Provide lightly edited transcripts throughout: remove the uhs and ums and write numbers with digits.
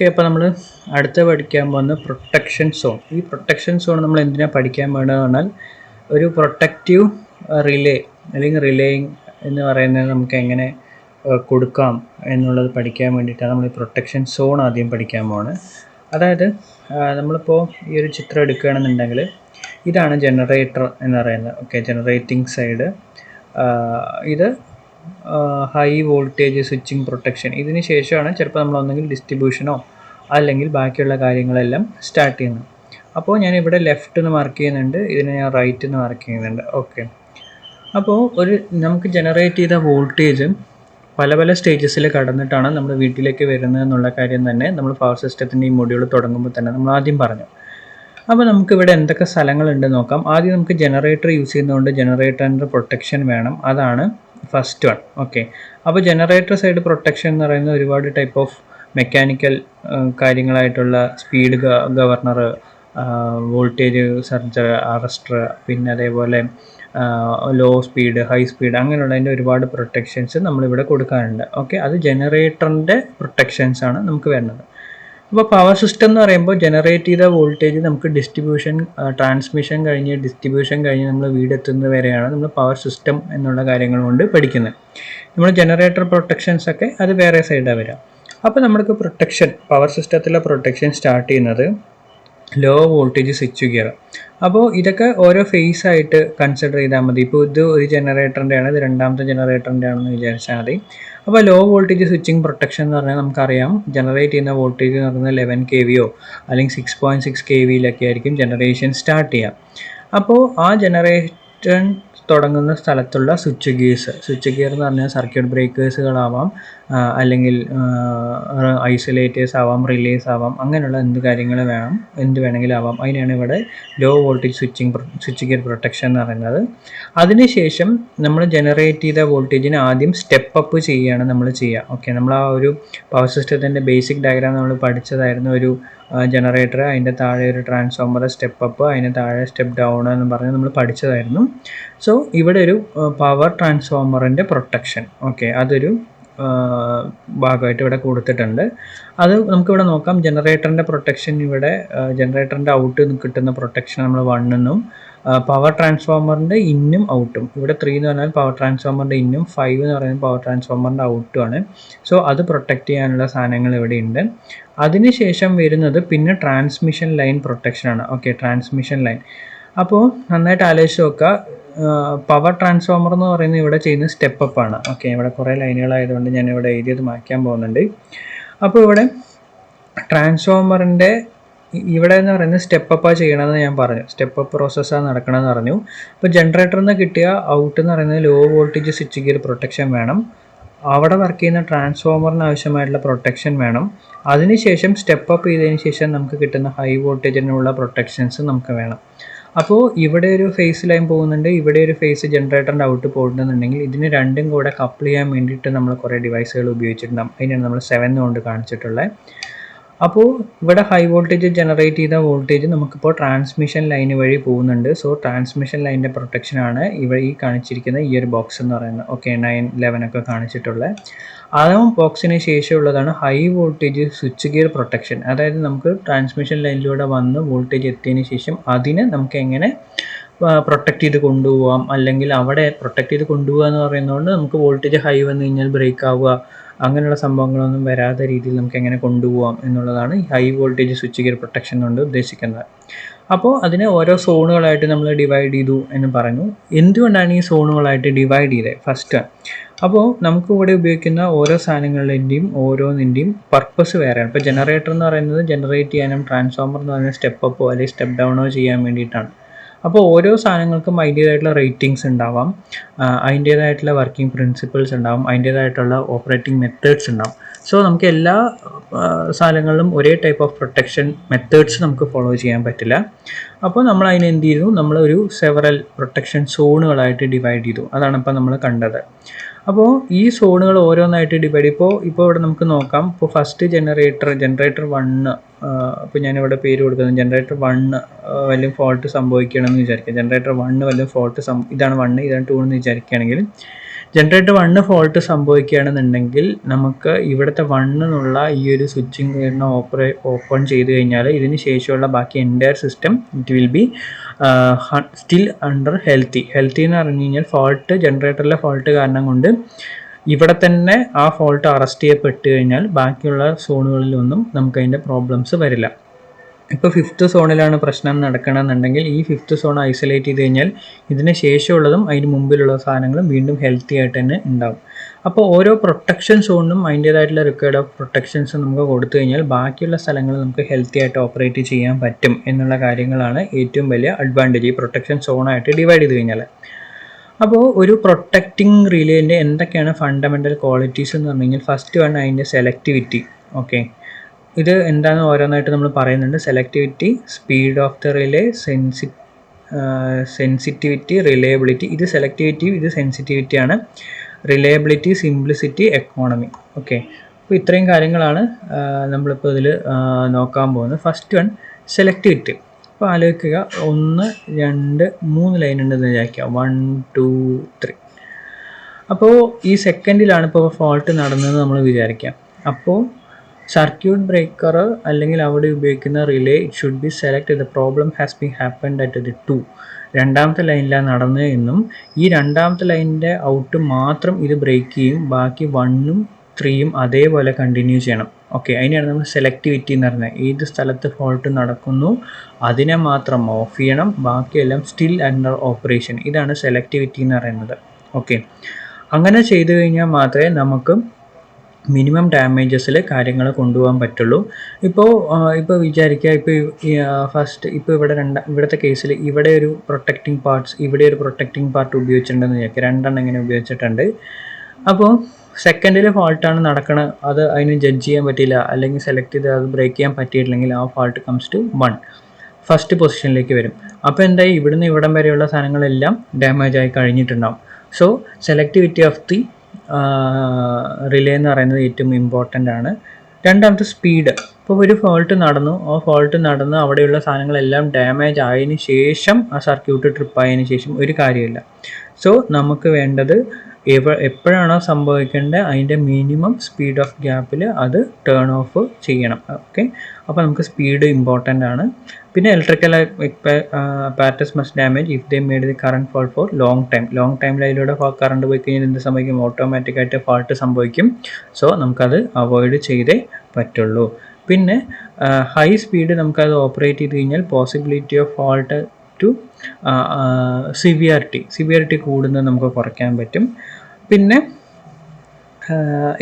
Okay, അപ്പോൾ നമ്മൾ അടുത്ത പഠിക്കാൻ പോകുന്ന പ്രൊട്ടക്ഷൻ സോൺ. ഈ പ്രൊട്ടക്ഷൻ സോൺ നമ്മൾ എന്തിനാണ് പഠിക്കാൻ വേണ്ടതെന്ന് പറഞ്ഞാൽ ഒരു പ്രൊട്ടക്റ്റീവ് റിലേ അല്ലെങ്കിൽ റിലേയിങ് എന്ന് പറയുന്നത് നമുക്ക് എങ്ങനെ കൊടുക്കാം എന്നുള്ളത് പഠിക്കാൻ വേണ്ടിയിട്ടാണ് നമ്മൾ ഈ പ്രൊട്ടക്ഷൻ സോൺ ആദ്യം പഠിക്കാൻ പോകുന്നത്. അതായത് നമ്മളിപ്പോൾ ഈ ഒരു ചിത്രം എടുക്കുകയാണെന്നുണ്ടെങ്കിൽ ഇതാണ് ജനറേറ്റർ എന്ന് പറയുന്നത്. Okay, generating side. ഇത് ഹൈ വോൾട്ടേജ് സ്വിച്ചിങ് പ്രൊട്ടക്ഷൻ. ഇതിന് ശേഷമാണ് ചിലപ്പോൾ നമ്മൾ ഒന്നെങ്കിൽ ഡിസ്ട്രിബ്യൂഷനോ അല്ലെങ്കിൽ ബാക്കിയുള്ള കാര്യങ്ങളെല്ലാം സ്റ്റാർട്ട് ചെയ്യുന്നത്. അപ്പോൾ ഞാൻ ഇവിടെ ലെഫ്റ്റ് എന്ന് മാർക്ക് ചെയ്യുന്നുണ്ട്, ഇതിന് ഞാൻ റൈറ്റ് എന്ന് മാർക്ക് ചെയ്യുന്നുണ്ട്. ഓക്കെ, അപ്പോൾ നമുക്ക് ജനറേറ്റ് ചെയ്ത വോൾട്ടേജ് പല പല സ്റ്റേജസിൽ കടന്നിട്ടാണ് നമ്മുടെ വീട്ടിലേക്ക് വരുന്നത് എന്നുള്ള കാര്യം തന്നെ നമ്മൾ പവർ സിസ്റ്റത്തിൻ്റെ ഈ മൊഡ്യൂൾ തുടങ്ങുമ്പോൾ തന്നെ നമ്മൾ ആദ്യം പറഞ്ഞു. അപ്പോൾ നമുക്കിവിടെ എന്തൊക്കെ സ്ഥലങ്ങളുണ്ട് നോക്കാം. ആദ്യം നമുക്ക് ജനറേറ്റർ യൂസ് ചെയ്യുന്നതുകൊണ്ട് ജനറേറ്ററിൻ്റെ പ്രൊട്ടക്ഷൻ വേണം, അതാണ് ഫസ്റ്റ് വൺ. ഓക്കെ, അപ്പോൾ ജനറേറ്റർ സൈഡ് പ്രൊട്ടക്ഷൻ എന്ന് പറയുന്നത് ഒരുപാട് ടൈപ്പ് ഓഫ് മെക്കാനിക്കൽ കാര്യങ്ങളായിട്ടുള്ള speed governor, voltage surge, arrester, പിന്നെ അതേപോലെ ലോ സ്പീഡ്, ഹൈ സ്പീഡ്, അങ്ങനെയുള്ളതിൻ്റെ ഒരുപാട് പ്രൊട്ടക്ഷൻസ് നമ്മളിവിടെ കൊടുക്കാറുണ്ട്. ഓക്കെ, അത് ജനറേറ്ററിൻ്റെ പ്രൊട്ടക്ഷൻസ് ആണ് നമുക്ക് വരുന്നത്. അപ്പോൾ പവർ സിസ്റ്റം എന്ന് പറയുമ്പോൾ ജനറേറ്റ് ചെയ്ത വോൾട്ടേജ് നമുക്ക് ഡിസ്ട്രിബ്യൂഷൻ, ട്രാൻസ്മിഷൻ കഴിഞ്ഞ് ഡിസ്ട്രിബ്യൂഷൻ കഴിഞ്ഞ് നമ്മൾ വീടെത്തുന്നത് വരെയാണ് നമ്മൾ പവർ സിസ്റ്റം എന്നുള്ള കാര്യങ്ങൾ കൊണ്ട് പഠിക്കുന്നത്. നമ്മൾ ജനറേറ്റർ പ്രൊട്ടക്ഷൻസ് ഒക്കെ അത് വേറെ സൈഡാണ് വരിക. അപ്പോൾ നമ്മൾക്ക് പ്രൊട്ടക്ഷൻ, പവർ സിസ്റ്റത്തിലെ പ്രൊട്ടക്ഷൻ സ്റ്റാർട്ട് ചെയ്യുന്നത് ലോ വോൾട്ടേജ് സ്വിച്ച് ഗിയർ. അപ്പോൾ ഇതൊക്കെ ഓരോ ഫേസ് ആയിട്ട് കൺസിഡർ ചെയ്താൽ മതി. ഇപ്പോൾ ഇത് ഒരു ജനറേറ്ററിൻ്റെ ആണ്, ഇത് രണ്ടാമത്തെ ജനറേറ്ററിൻ്റെ ആണെന്ന് വിചാരിച്ചാൽ മതി. അപ്പോൾ ലോ വോൾട്ടേജ് സ്വിച്ചിങ് പ്രൊട്ടക്ഷൻ എന്ന് പറഞ്ഞാൽ നമുക്കറിയാം, ജനറേറ്റ് ചെയ്യുന്ന വോൾട്ടേജ് എന്ന് പറയുന്നത് 11 kVയോ അല്ലെങ്കിൽ 6.6 kVയിലൊക്കെ ആയിരിക്കും ജനറേഷൻ സ്റ്റാർട്ട് ചെയ്യുക. അപ്പോൾ ആ ജനറേഷൻ തുടങ്ങുന്ന സ്ഥലത്തുള്ള സ്വിച്ച് ഗിയർ എന്ന് പറഞ്ഞാൽ സർക്യൂട്ട് ബ്രേക്കേഴ്സുകളാവാം, അല്ലെങ്കിൽ ഐസൊലേറ്റേഴ്സ് ആവാം, റിലേസ് ആവാം, അങ്ങനെയുള്ള എന്ത് വേണമെങ്കിലും ആവാം. അതിനാണ് ഇവിടെ low voltage switch gear protection എന്ന് പറയുന്നത്. അതിനുശേഷം നമ്മൾ ജനറേറ്റ് ചെയ്ത വോൾട്ടേജിന് ആദ്യം സ്റ്റെപ്പ് അപ്പ് ചെയ്യുകയാണ് നമ്മൾ ചെയ്യുക. ഓക്കെ, നമ്മൾ ആ ഒരു പവർ സിസ്റ്റത്തിൻ്റെ ബേസിക് ഡയഗ്രാം നമ്മൾ പഠിച്ചതായിരുന്നു. ഒരു ജനറേറ്റർ, അതിൻ്റെ താഴെ ഒരു ട്രാൻസ്ഫോമർ, സ്റ്റെപ്പ് അപ്പ്, അതിന് താഴെ സ്റ്റെപ്പ് ഡൗൺ എന്ന് പറഞ്ഞ് നമ്മൾ പഠിച്ചതായിരുന്നു. സോ ഇവിടെ ഒരു പവർ ട്രാൻസ്ഫോമറിൻ്റെ പ്രൊട്ടക്ഷൻ, ഓക്കെ, അതൊരു ഭാഗമായിട്ട് ഇവിടെ കൊടുത്തിട്ടുണ്ട്. അത് നമുക്കിവിടെ നോക്കാം. ജനറേറ്ററിൻ്റെ പ്രൊട്ടക്ഷൻ ഇവിടെ, ജനറേറ്ററിൻ്റെ ഔട്ട് കിട്ടുന്ന പ്രൊട്ടക്ഷൻ നമ്മൾ 1 എന്നും, പവർ ട്രാൻസ്ഫോമറിൻ്റെ ഇന്നും ഔട്ടും, ഇവിടെ 3 എന്ന് പറഞ്ഞാൽ പവർ ട്രാൻസ്ഫോമറിൻ്റെ ഇന്നും, 5 എന്ന് പറയുന്നത് പവർ ട്രാൻസ്ഫോമറിൻ്റെ ഔട്ടുമാണ്. സോ അത് പ്രൊട്ടക്റ്റ് ചെയ്യാനുള്ള സാധനങ്ങൾ ഇവിടെ ഉണ്ട്. അതിനുശേഷം വരുന്നത് പിന്നെ ട്രാൻസ്മിഷൻ ലൈൻ പ്രൊട്ടക്ഷനാണ്. Okay, transmission line. അപ്പോൾ നന്നായിട്ട് ആലോചിച്ച് നോക്കുക, പവർ ട്രാൻസ്ഫോമർ എന്ന് പറയുന്നത് ഇവിടെ ചെയ്യുന്ന സ്റ്റെപ്പ് അപ്പ് ആണ്. ഓക്കെ, ഇവിടെ കുറേ ലൈനുകളായതുകൊണ്ട് ഞാൻ ഇവിടെ എഴുതിയത് മായ്ക്കാൻ പോകുന്നുണ്ട്. അപ്പോൾ ഇവിടെ ട്രാൻസ്ഫോമറിൻ്റെ ഇവിടെ എന്ന് പറയുന്നത് സ്റ്റെപ്പ് അപ്പാണ് ചെയ്യണമെന്ന് ഞാൻ പറഞ്ഞു, സ്റ്റെപ്പ് അപ്പ് പ്രോസസ്സാണ് നടക്കണമെന്ന് പറഞ്ഞു. അപ്പോൾ ജനറേറ്ററിൽ നിന്ന് കിട്ടിയ ഔട്ട് എന്ന് പറയുന്നത് low voltage switch gear protection വേണം, അവിടെ വർക്ക് ചെയ്യുന്ന ട്രാൻസ്ഫോമറിന് ആവശ്യമായിട്ടുള്ള പ്രൊട്ടക്ഷൻ വേണം. അതിനുശേഷം സ്റ്റെപ്പ് അപ്പ് ചെയ്തതിന് ശേഷം നമുക്ക് കിട്ടുന്ന ഹൈ വോൾട്ടേജിനുള്ള പ്രൊട്ടക്ഷൻസ് നമുക്ക് വേണം. അപ്പോൾ ഇവിടെ ഒരു ഫേസ് ലൈൻ പോകുന്നുണ്ട്, ഇവിടെ ഒരു ഫേസ് ജനറേറ്ററിൻ്റെ ഔട്ട് പോകുന്നുണ്ടെങ്കിൽ ഇതിന് രണ്ടും കൂടെ കപ്പിൾ ചെയ്യാൻ വേണ്ടിയിട്ട് നമ്മൾ കുറേ ഡിവൈസുകൾ ഉപയോഗിച്ചിട്ടുണ്ടാകും. അതിനാണ് നമ്മൾ 7 കൊണ്ട് കാണിച്ചിട്ടുള്ളത്. അപ്പോൾ ഇവിടെ ഹൈ വോൾട്ടേജ് ജനറേറ്റ് ചെയ്ത വോൾട്ടേജ് നമുക്കിപ്പോൾ ട്രാൻസ്മിഷൻ ലൈൻ വഴി പോകുന്നുണ്ട്. സോ ട്രാൻസ്മിഷൻ ലൈനിൻ്റെ പ്രൊട്ടക്ഷനാണ് ഇവിടെ ഈ കാണിച്ചിരിക്കുന്ന ഈ ഒരു ബോക്സ് എന്ന് പറയുന്നത്. ഓക്കെ, 9, 11 ഒക്കെ കാണിച്ചിട്ടുള്ളത്. ആ ബോക്സിന് ശേഷമുള്ളതാണ് high voltage switch gear protection. അതായത് നമുക്ക് ട്രാൻസ്മിഷൻ ലൈനിലൂടെ വന്ന് വോൾട്ടേജ് എത്തിയതിന് ശേഷം അതിനെ നമുക്ക് എങ്ങനെ പ്രൊട്ടക്റ്റ് ചെയ്ത് കൊണ്ടുപോകാം, അല്ലെങ്കിൽ അവിടെ പ്രൊട്ടക്റ്റ് ചെയ്ത് കൊണ്ടുപോകുക എന്ന് പറയുന്നതുകൊണ്ട് നമുക്ക് വോൾട്ടേജ് ഹൈ വന്നു കഴിഞ്ഞാൽ ബ്രേക്ക് ആവുക, അങ്ങനെയുള്ള സംഭവങ്ങളൊന്നും വരാത്ത രീതിയിൽ നമുക്ക് എങ്ങനെ കൊണ്ടുപോകാം എന്നുള്ളതാണ് ഈ high voltage switch gear protection കൊണ്ട് ഉദ്ദേശിക്കുന്നത്. അപ്പോൾ അതിനെ ഓരോ സോണുകളായിട്ട് നമ്മൾ ഡിവൈഡ് ചെയ്തു എന്ന് പറഞ്ഞു. എന്തുകൊണ്ടാണ് ഈ സോണുകളായിട്ട് ഡിവൈഡ് ചെയ്തത്? ഫസ്റ്റ്, അപ്പോൾ നമുക്ക് ഇവിടെ ഉപയോഗിക്കുന്ന ഓരോ സാധനങ്ങളുടെയും ഓരോന്നിൻ്റെയും പർപ്പസ് വേറെയാണ്. ഇപ്പോൾ ജനറേറ്റർ എന്ന് പറയുന്നത് ജനറേറ്റ് ചെയ്യാനും, ട്രാൻസ്ഫോമർ എന്ന് പറയുന്നത് സ്റ്റെപ്പ് അപ്പോ അല്ലെങ്കിൽ സ്റ്റെപ്പ് ഡൗണോ ചെയ്യാൻ വേണ്ടിയിട്ടാണ്. അപ്പോൾ ഓരോ സാധനങ്ങൾക്കും അതിൻ്റേതായിട്ടുള്ള റേറ്റിങ്സ് ഉണ്ടാവാം, അതിൻ്റേതായിട്ടുള്ള വർക്കിംഗ് പ്രിൻസിപ്പിൾസ് ഉണ്ടാവും, അതിൻ്റേതായിട്ടുള്ള ഓപ്പറേറ്റിംഗ് മെത്തേഡ്സ് ഉണ്ടാവും. സോ നമുക്ക് എല്ലാ സാധനങ്ങളിലും ഒരേ ടൈപ്പ് ഓഫ് പ്രൊട്ടക്ഷൻ മെത്തേഡ്സ് നമുക്ക് ഫോളോ ചെയ്യാൻ പറ്റില്ല. അപ്പോൾ നമ്മൾ അതിനെ എന്ത് ചെയ്തു, നമ്മളൊരു സെവറൽ പ്രൊട്ടക്ഷൻ സോണുകളായിട്ട് ഡിവൈഡ് ചെയ്തു. അതാണ് ഇപ്പോൾ നമ്മൾ കണ്ടത്. അപ്പോൾ ഈ സോണുകൾ ഓരോന്നായിട്ട് ഡിവൈഡ്, ഇപ്പോൾ ഇവിടെ നമുക്ക് നോക്കാം. ഇപ്പോൾ ഫസ്റ്റ് ജനറേറ്റർ 1, അപ്പോൾ ഞാനിവിടെ പേര് കൊടുക്കുന്നത് ജനറേറ്റർ 1 വലിയ ഫോൾട്ട് സംഭവിക്കണമെന്ന് വിചാരിക്കുക. ജനറേറ്റർ 1 വലിയ ഫോൾട്ട് ഇതാണ് 1, ഇതാണ് 2 എന്ന് വിചാരിക്കുകയാണെങ്കിൽ ജനറേറ്റർ 1 ഫോൾട്ട് സംഭവിക്കുകയാണെന്നുണ്ടെങ്കിൽ നമുക്ക് ഇവിടുത്തെ 1 എന്നുള്ള ഈ ഒരു സ്വിച്ചിങ് ഓപ്പൺ ചെയ്ത് കഴിഞ്ഞാൽ ഇതിന് ശേഷമുള്ള ബാക്കി entire system it will be still under healthy എന്ന് പറഞ്ഞു കഴിഞ്ഞാൽ ജനറേറ്ററിലെ ഫോൾട്ട് കാരണം കൊണ്ട് ഇവിടെ തന്നെ ആ ഫോൾട്ട് അറസ്റ്റ് ചെയ്യപ്പെട്ട് കഴിഞ്ഞാൽ ബാക്കിയുള്ള സോണുകളിലൊന്നും നമുക്ക് അതിൻ്റെ പ്രോബ്ലംസ് വരില്ല. ഇപ്പോൾ 5th സോണിലാണ് പ്രശ്നം നടക്കണമെന്നുണ്ടെങ്കിൽ ഈ 5th സോൺ ഐസൊലേറ്റ് ചെയ്ത് കഴിഞ്ഞാൽ ഇതിന് ശേഷമുള്ളതും അതിന് മുമ്പിലുള്ള സാധനങ്ങളും വീണ്ടും ഹെൽത്തി ആയിട്ട് തന്നെ ഉണ്ടാവും. അപ്പോൾ ഓരോ പ്രൊട്ടക്ഷൻ സോണിനും അതിൻ്റേതായിട്ടുള്ള റിക്വയർഡ് ഓഫ് പ്രൊട്ടക്ഷൻസ് നമുക്ക് കൊടുത്തു കഴിഞ്ഞാൽ ബാക്കിയുള്ള സ്ഥലങ്ങൾ നമുക്ക് ഹെൽത്തി ആയിട്ട് ഓപ്പറേറ്റ് ചെയ്യാൻ പറ്റും എന്നുള്ള കാര്യങ്ങളാണ് ഏറ്റവും വലിയ അഡ്വാൻറ്റേജ് ഈ പ്രൊട്ടക്ഷൻ സോണായിട്ട് ഡിവൈഡ് ചെയ്ത് കഴിഞ്ഞാൽ. അപ്പോൾ ഒരു പ്രൊട്ടക്റ്റിംഗ് റിലേൻ്റെ എന്തൊക്കെയാണ് ഫണ്ടമെൻ്റൽ ക്വാളിറ്റീസ് എന്ന് പറഞ്ഞു കഴിഞ്ഞാൽ ഫസ്റ്റ് വൺ അതിൻ്റെ സെലക്ടിവിറ്റി. ഓക്കെ, ഇത് എന്താണെന്ന് ഓരോന്നായിട്ട് നമ്മൾ പറയുന്നുണ്ട്. Selectivity, speed of the relay, sensitivity, reliability. ഇത് സെലക്ടിവിറ്റി, ഇത് സെൻസിറ്റിവിറ്റി ആണ്. Reliability, simplicity, economy. ഓക്കെ, അപ്പോൾ ഇത്രയും കാര്യങ്ങളാണ് നമ്മളിപ്പോൾ ഇതിൽ നോക്കാൻ പോകുന്നത്. First one selectivity. അപ്പോൾ ആലോചിക്കുക, 1 2 3 ലൈൻ ഉണ്ടെന്ന് വിചാരിക്കുക, 1 2 3. അപ്പോൾ ഈ സെക്കൻഡിലാണ് ഇപ്പോൾ ഫോൾട്ട് നടന്നതെന്ന് നമ്മൾ വിചാരിക്കാം. അപ്പോൾ സർക്യൂട്ട് ബ്രേക്കർ അല്ലെങ്കിൽ അവിടെ ഉപയോഗിക്കുന്ന relay it should be select the problem has been happened at the 2. രണ്ടാമത്തെ ലൈനിലാണ് നടന്നത് എന്നും ഈ രണ്ടാമത്തെ ലൈനിൻ്റെ ഔട്ട് മാത്രം ഇത് ബ്രേക്ക് ചെയ്യും, ബാക്കി 1ഉം 3ഉം അതേപോലെ കണ്ടിന്യൂ ചെയ്യണം. ഓക്കെ, അതിനെയാണ് നമ്മൾ സെലക്ടിവിറ്റി എന്ന് പറയുന്നത്. ഏത് സ്ഥലത്ത് ഫോൾട്ട് നടക്കുന്നു അതിനെ മാത്രം ഓഫ് ചെയ്യണം, ബാക്കിയെല്ലാം സ്റ്റിൽ അണ്ടർ ഓപ്പറേഷൻ. ഇതാണ് സെലക്ടിവിറ്റി എന്ന് പറയുന്നത്. ഓക്കെ, അങ്ങനെ ചെയ്തു കഴിഞ്ഞാൽ മാത്രമേ നമുക്ക് മിനിമം ഡാമേജസിൽ കാര്യങ്ങൾ കൊണ്ടുപോകാൻ പറ്റുള്ളൂ. ഇപ്പോൾ വിചാരിക്കുക, ഇപ്പോൾ ഇവിടുത്തെ കേസിൽ ഇവിടെ ഒരു പ്രൊട്ടക്റ്റിംഗ് പാർട്സ്, ഇവിടെ ഒരു പ്രൊട്ടക്റ്റിംഗ് പാർട്ട് ഉപയോഗിച്ചിട്ടുണ്ടെന്ന് വിചാരിക്കുക, 2 എണ്ണം ഇങ്ങനെ ഉപയോഗിച്ചിട്ടുണ്ട്. അപ്പോൾ സെക്കൻഡിൽ ഫോൾട്ടാണ് നടക്കുന്നത്, അത് അതിന് ജഡ്ജ് ചെയ്യാൻ പറ്റിയില്ല, അല്ലെങ്കിൽ സെലക്ട് ചെയ്ത് അത് ബ്രേക്ക് ചെയ്യാൻ പറ്റിയിട്ടില്ലെങ്കിൽ ആ ഫോൾട്ട് കംസ് ടു 1, ഫസ്റ്റ് പൊസിഷനിലേക്ക് വരും. അപ്പോൾ എന്തായി, ഇവിടുന്ന് ഇവിടം വരെയുള്ള സാധനങ്ങളെല്ലാം ഡാമേജ് ആയി കഴിഞ്ഞിട്ടുണ്ടാവും. So selectivity of the relay എന്ന് പറയുന്നത് ഏറ്റവും ഇമ്പോർട്ടൻ്റ് ആണ്. രണ്ടാമത്തെ സ്പീഡ്. ഇപ്പോൾ ഒരു ഫോൾട്ട് നടന്നു, ആ ഫോൾട്ട് നടന്ന് അവിടെയുള്ള സാധനങ്ങളെല്ലാം ഡാമേജ് ആയതിനു ശേഷം ആ സർക്യൂട്ട് ട്രിപ്പ് ആയതിനു ശേഷം ഒരു കാര്യമില്ല. സോ നമുക്ക് വേണ്ടത് എപ്പോഴാണോ സംഭവിക്കേണ്ടത് അതിൻ്റെ മിനിമം സ്പീഡ് ഓഫ് ഗ്യാപ്പിൽ അത് ടേൺ ഓഫ് ചെയ്യണം. ഓക്കെ, അപ്പോൾ നമുക്ക് സ്പീഡ് ഇമ്പോർട്ടൻ്റ് ആണ്. പിന്നെ electrical parts must damage if they made the current flow for long ടൈമിൽ അതിലൂടെ കറണ്ട് പോയി കഴിഞ്ഞാൽ എന്ത് സംഭവിക്കും, ഓട്ടോമാറ്റിക്കായിട്ട് ഫോൾട്ട് സംഭവിക്കും. സോ നമുക്കത് അവോയ്ഡ് ചെയ്തേ പറ്റുള്ളൂ. പിന്നെ ഹൈ സ്പീഡ് നമുക്കത് ഓപ്പറേറ്റ് ചെയ്ത് കഴിഞ്ഞാൽ possibility of fault to severity കൂടുന്നത് നമുക്ക് കുറയ്ക്കാൻ പറ്റും. പിന്നെ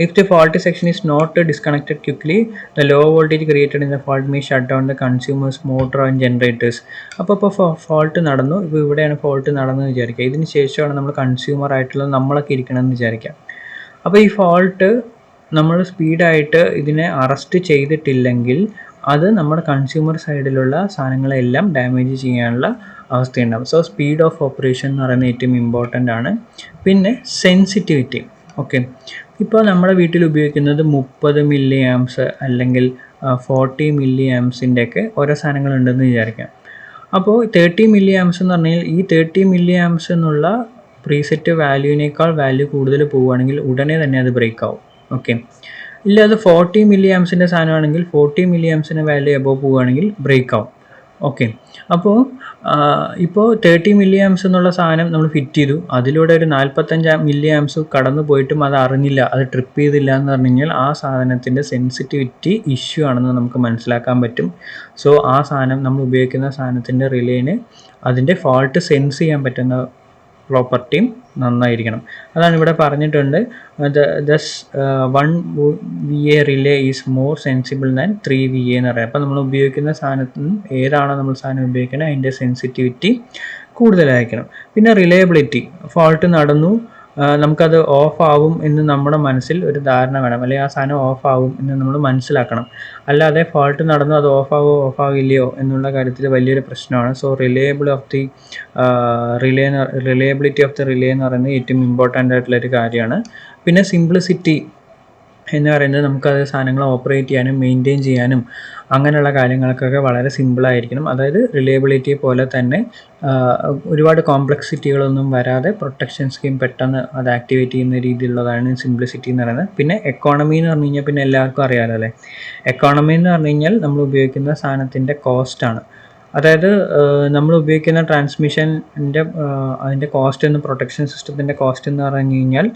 if the faulty section is not disconnected quickly, the low voltage created in the fault may shut down the consumer's motor and generators. അപ്പോൾ fault നടന്നു, ഇപ്പോൾ ഇവിടെയാണ് ഫോൾട്ട് നടന്നതെന്ന് വിചാരിക്കുക, ഇതിന് ശേഷമാണ് നമ്മൾ കൺസ്യൂമർ ആയിട്ടുള്ളത് നമ്മളൊക്കെ ഇരിക്കണമെന്ന് വിചാരിക്കാം. അപ്പോൾ ഈ ഫോൾട്ട് നമ്മൾ സ്പീഡായിട്ട് ഇതിനെ അറസ്റ്റ് ചെയ്തിട്ടില്ലെങ്കിൽ അത് നമ്മുടെ കൺസ്യൂമർ സൈഡിലുള്ള സാധനങ്ങളെല്ലാം ഡാമേജ് ചെയ്യാനുള്ള അവസ്ഥയുണ്ടാകും. സോ സ്പീഡ് ഓഫ് ഓപ്പറേഷൻ എന്ന് പറയുന്നത് ഏറ്റവും ഇമ്പോർട്ടൻ്റ് ആണ്. പിന്നെ സെൻസിറ്റിവിറ്റി. ഓക്കെ, ഇപ്പോൾ നമ്മുടെ വീട്ടിൽ ഉപയോഗിക്കുന്നത് 30 മില്ലി ആംസ് അല്ലെങ്കിൽ 40 മില്ലി ആംസിൻ്റെ ഒക്കെ ഓരോ സാധനങ്ങളുണ്ടെന്ന് വിചാരിക്കാം. അപ്പോൾ 30 മില്ലി ആംസ് എന്ന് പറഞ്ഞാൽ ഈ 30 മില്ലി ആംസ് എന്നുള്ള പ്രീസെറ്റ് വാല്യൂവിനേക്കാൾ വാല്യൂ കൂടുതൽ പോവുകയാണെങ്കിൽ ഉടനെ തന്നെ അത് ബ്രേക്ക് ആവും. ഓക്കെ, ഇല്ല അത് 40 മില്ലി ആംസിൻ്റെ സാധനമാണെങ്കിൽ 40 മില്ലി ആംസിൻ്റെ വാല്യൂ എബോവ് പോവുകയാണെങ്കിൽ ബ്രേക്ക് ആവും. ഓക്കെ, അപ്പോൾ ഇപ്പോൾ 30 മില്ലി ആംസ് എന്നുള്ള സാധനം നമ്മൾ ഫിറ്റ് ചെയ്തു, അതിലൂടെ ഒരു 45 മില്ലി ആംസ് കടന്നു പോയിട്ടും അത് അറിഞ്ഞില്ല, അത് ട്രിപ്പ് ചെയ്തില്ല എന്ന് പറഞ്ഞു കഴിഞ്ഞാൽ ആ സാധനത്തിൻ്റെ സെൻസിറ്റിവിറ്റി ഇഷ്യൂ ആണെന്ന് നമുക്ക് മനസ്സിലാക്കാൻ പറ്റും. സോ ആ സാധനം നമ്മൾ ഉപയോഗിക്കുന്ന സാധനത്തിൻ്റെ റിലേന് അതിൻ്റെ ഫോൾട്ട് സെൻസ് ചെയ്യാൻ പറ്റുന്ന പ്രോപ്പർട്ടിയും നന്നായിരിക്കണം. അതാണ് ഇവിടെ പറഞ്ഞിട്ടുണ്ട്, thus 1 VA relay is more sensible than 3 VA എന്ന് പറയാം. അപ്പോൾ നമ്മൾ ഉപയോഗിക്കുന്ന സാധനത്തിന് ഏതാണോ നമ്മൾ സാധനം ഉപയോഗിക്കുന്നത് അതിൻ്റെ സെൻസിറ്റിവിറ്റി കൂടുതലായിരിക്കണം. പിന്നെ റിലയബിലിറ്റി. ഫോൾട്ട് നടന്നു, നമുക്കത് ഓഫ് ആവും എന്ന് നമ്മുടെ മനസ്സിൽ ഒരു ധാരണ വേണം, അല്ലെങ്കിൽ ആ സാധനം ഓഫ് ആവും എന്ന് നമ്മൾ മനസ്സിലാക്കണം. അല്ലാതെ ഫോൾട്ട് നടന്നു അത് ഓഫ് ആവില്ലയോ എന്നുള്ള കാര്യത്തിൽ വലിയൊരു പ്രശ്നമാണ്. So reliability of the relay എന്ന് പറയുന്നത് ഏറ്റവും ഇമ്പോർട്ടൻ്റ് ആയിട്ടുള്ളൊരു കാര്യമാണ്. പിന്നെ സിംപ്ലിസിറ്റി. എന്ന് പറയുന്നത് നമുക്കത് സാധനങ്ങൾ ഓപ്പറേറ്റ് ചെയ്യാനും മെയിൻറ്റെയിൻ ചെയ്യാനും അങ്ങനെയുള്ള കാര്യങ്ങൾക്കൊക്കെ വളരെ സിമ്പിളായിരിക്കണം. അതായത് റിലയബിലിറ്റിയെ പോലെ തന്നെ ഒരുപാട് കോംപ്ലക്സിറ്റികളൊന്നും വരാതെ പ്രൊട്ടക്ഷൻ സ്കീം പെട്ടെന്ന് അത് ആക്ടിവേറ്റ് ചെയ്യുന്ന രീതിയിലുള്ളതാണ് സിംപ്ലിസിറ്റി എന്ന് പറയുന്നത്. പിന്നെ എക്കോണമി എന്ന് പറഞ്ഞു കഴിഞ്ഞാൽ പിന്നെ എല്ലാവർക്കും അറിയാമല്ലോ അല്ലേ. എക്കോണമി എന്ന് പറഞ്ഞു കഴിഞ്ഞാൽ നമ്മൾ ഉപയോഗിക്കുന്ന സാധനത്തിൻ്റെ കോസ്റ്റാണ്. അതായത് നമ്മൾ ഉപയോഗിക്കുന്ന ട്രാൻസ്മിഷൻ്റെ അതിൻ്റെ കോസ്റ്റ് എന്ന് പ്രൊട്ടക്ഷൻ സിസ്റ്റത്തിൻ്റെ കോസ്റ്റ് എന്ന് പറഞ്ഞു കഴിഞ്ഞാൽ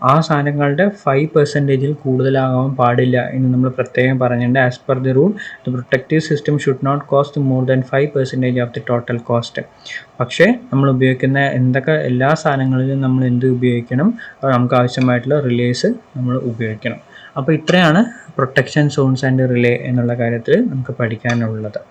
ആ സാധനങ്ങളുടെ 5% കൂടുതലാകാൻ പാടില്ല എന്ന് നമ്മൾ പ്രത്യേകം പറഞ്ഞിട്ടുണ്ട്. As per the rule the protective system should not cost more than 5% of the total cost. പക്ഷേ നമ്മൾ ഉപയോഗിക്കുന്ന എല്ലാ സാധനങ്ങളിലും നമ്മൾ എന്ത് ഉപയോഗിക്കണം, നമുക്ക് ആവശ്യമായിട്ടുള്ള റിലേസ് നമ്മൾ ഉപയോഗിക്കണം. അപ്പോൾ ഇത്രയാണ് പ്രൊട്ടക്ഷൻ സോൺസ് ആൻഡ് റിലേ എന്നുള്ള കാര്യത്തിൽ നമുക്ക് പഠിക്കാനുള്ളത്.